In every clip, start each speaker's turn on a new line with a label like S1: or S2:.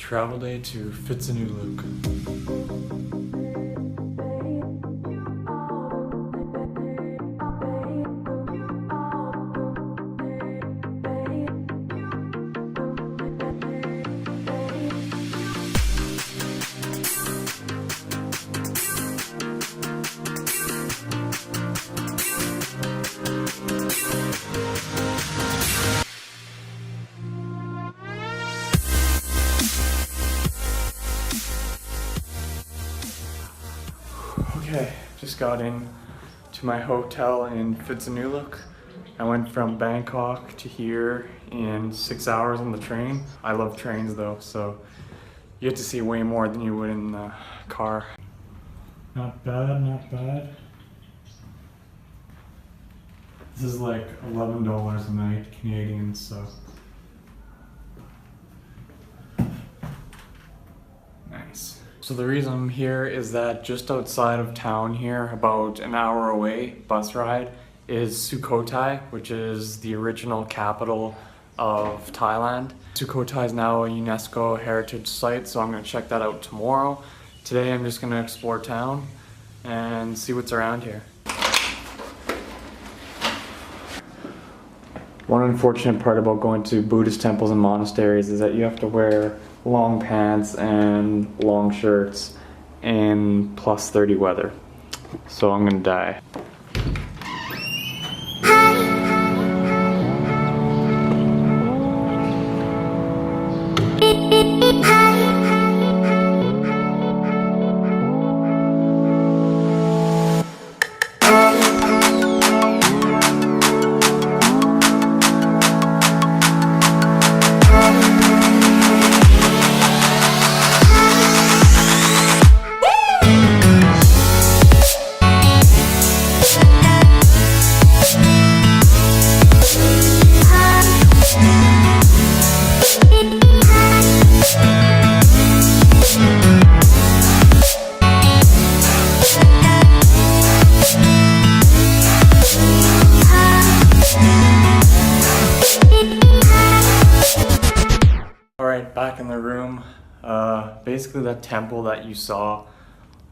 S1: Travel day to Phitsanulok. Okay, just got in to my hotel in Phitsanulok. I went from Bangkok to here in 6 hours on the train. I love trains though, so you get to see way more than you would in the car. Not bad, not bad. This is like $11 a night Canadian, so nice. So the reason I'm here is that just outside of town here, about an hour away, bus ride, is Sukhothai, which is the original capital of Thailand. Sukhothai is now a UNESCO heritage site, so I'm going to check that out tomorrow. Today I'm just going to explore town and see what's around here. One unfortunate part about going to Buddhist temples and monasteries is that you have to wear long pants and long shirts in plus 30 weather. So I'm gonna die. Alright, back in the room. Basically that temple that you saw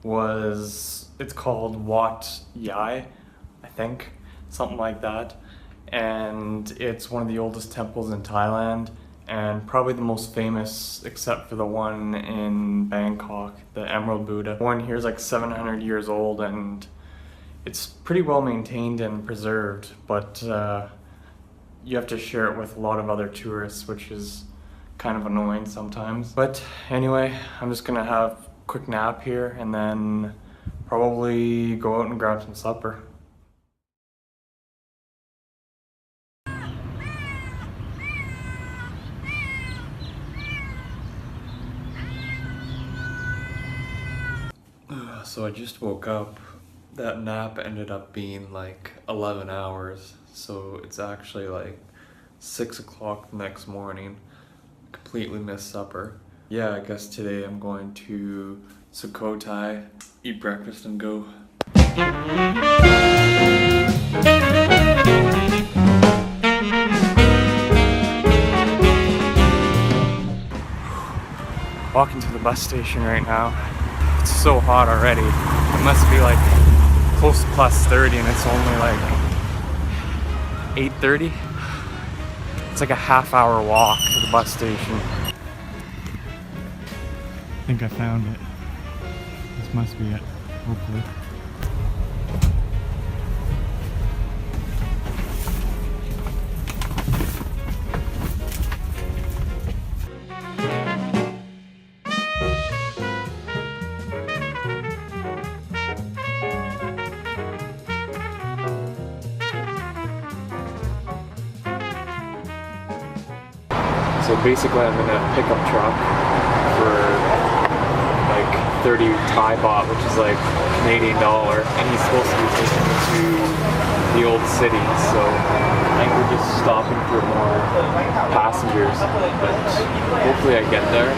S1: it's called Wat Yai, I think, something like that. And it's one of the oldest temples in Thailand and probably the most famous except for the one in Bangkok, the Emerald Buddha. The one here is like 700 years old and it's pretty well maintained and preserved, but you have to share it with a lot of other tourists, which is kind of annoying sometimes. But anyway, I'm just gonna have a quick nap here and then probably go out and grab some supper. So I just woke up. That nap ended up being like 11 hours, so it's actually like 6 o'clock the next morning. Completely missed supper. Yeah, I guess today I'm going to Sukhothai, eat breakfast and go. Walking to the bus station right now. It's so hot already. It must be like close to plus 30 and it's only like 8:30. It's like a half-hour walk to the bus station. I think I found it. This must be it, hopefully. So basically I'm in a pickup truck for like 30 Thai baht, which is like Canadian dollar, and he's supposed to be taking me to the old city, so I think we're just stopping for more passengers, but hopefully I get there.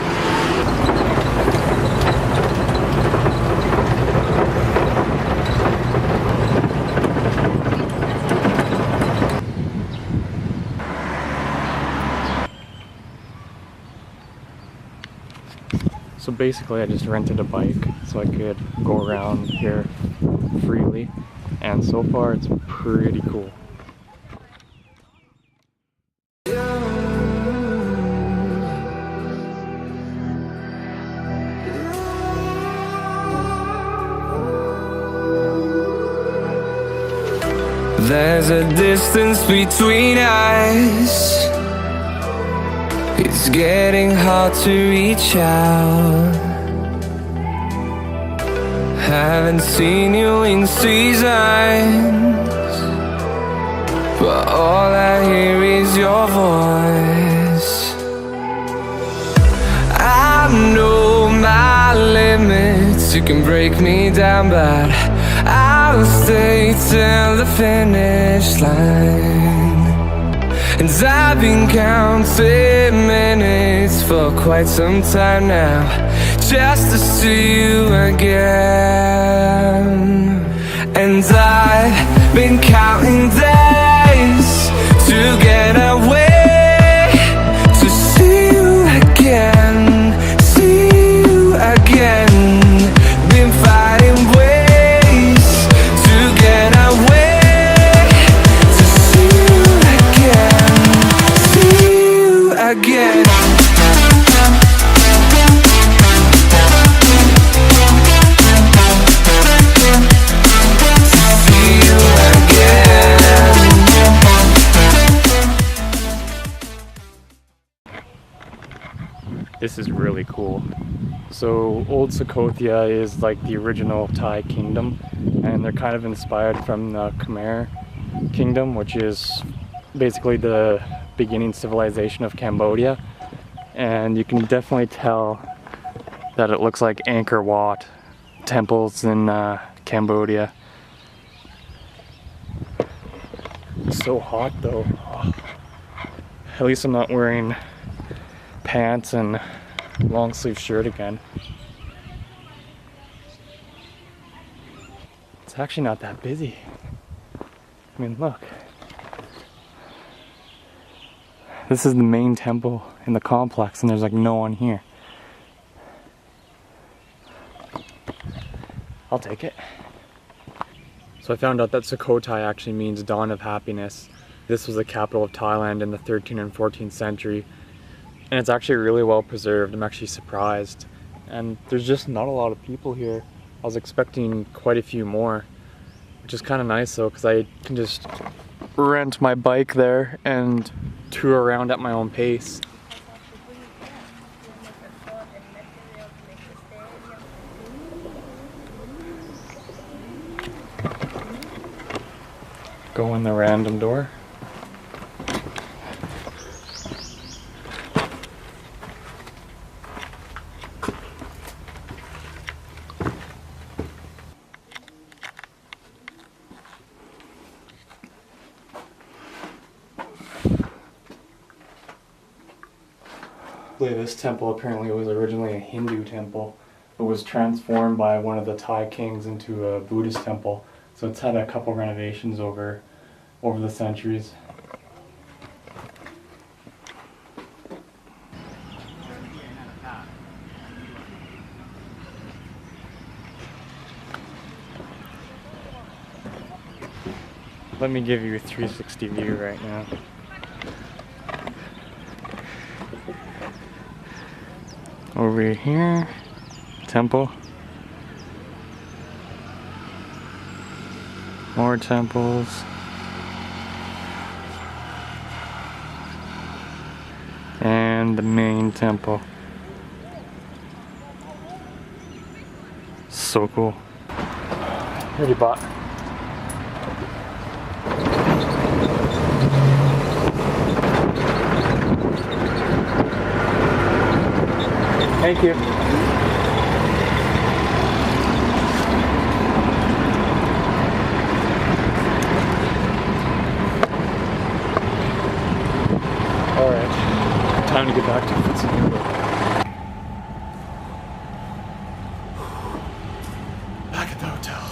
S1: So basically I just rented a bike so I could go around here freely, and so far it's pretty cool.
S2: There's a distance between us. It's getting hard to reach out. Haven't seen you in seasons, but all I hear is your voice. I know my limits, you can break me down, but I'll stay till the finish line. And I've been counting minutes for quite some time now, just to see you again. And I've been counting days to get away, to see you again, see you again. Been fighting ways to get away, to see you again, see you again.
S1: This is really cool. So old Sukhothai is like the original Thai kingdom, and they're kind of inspired from the Khmer kingdom, which is basically the beginning civilization of Cambodia. And you can definitely tell that it looks like Angkor Wat temples in Cambodia. It's so hot though. Oh. At least I'm not wearing pants and long sleeve shirt again. It's actually not that busy. I mean, look. This is the main temple in the complex, and there's like no one here. I'll take it. So I found out that Sukhothai actually means dawn of happiness. This was the capital of Thailand in the 13th and 14th century. And it's actually really well preserved. I'm actually surprised. And there's just not a lot of people here. I was expecting quite a few more, which is kind of nice though, because I can just rent my bike there and tour around at my own pace. Go in the random door. This temple apparently was originally a Hindu temple, but was transformed by one of the Thai kings into a Buddhist temple. So it's had a couple renovations over the centuries. Let me give you a 360 view right now. Over here, temple. More temples. And the main temple. So cool. Already bought. Thank you. Alright, time to get back to Phitsanulok. Back at the hotel.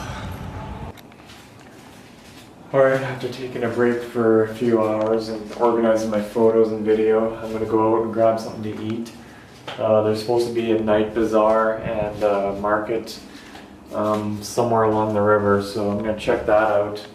S1: Alright, after taking a break for a few hours and organizing my photos and video, I'm gonna go out and grab something to eat. There's supposed to be a night bazaar and a market somewhere along the river, so I'm gonna check that out.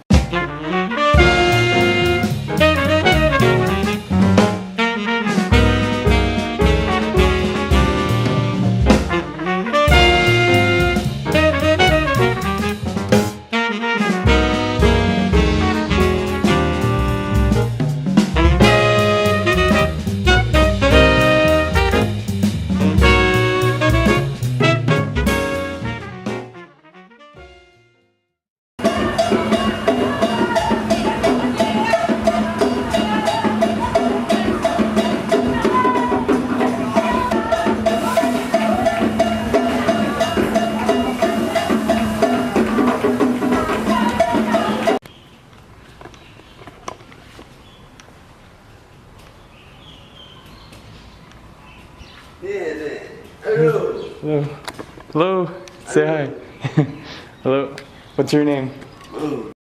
S3: Hello.
S1: Hello. Hello. Say hi. Hello. What's your name?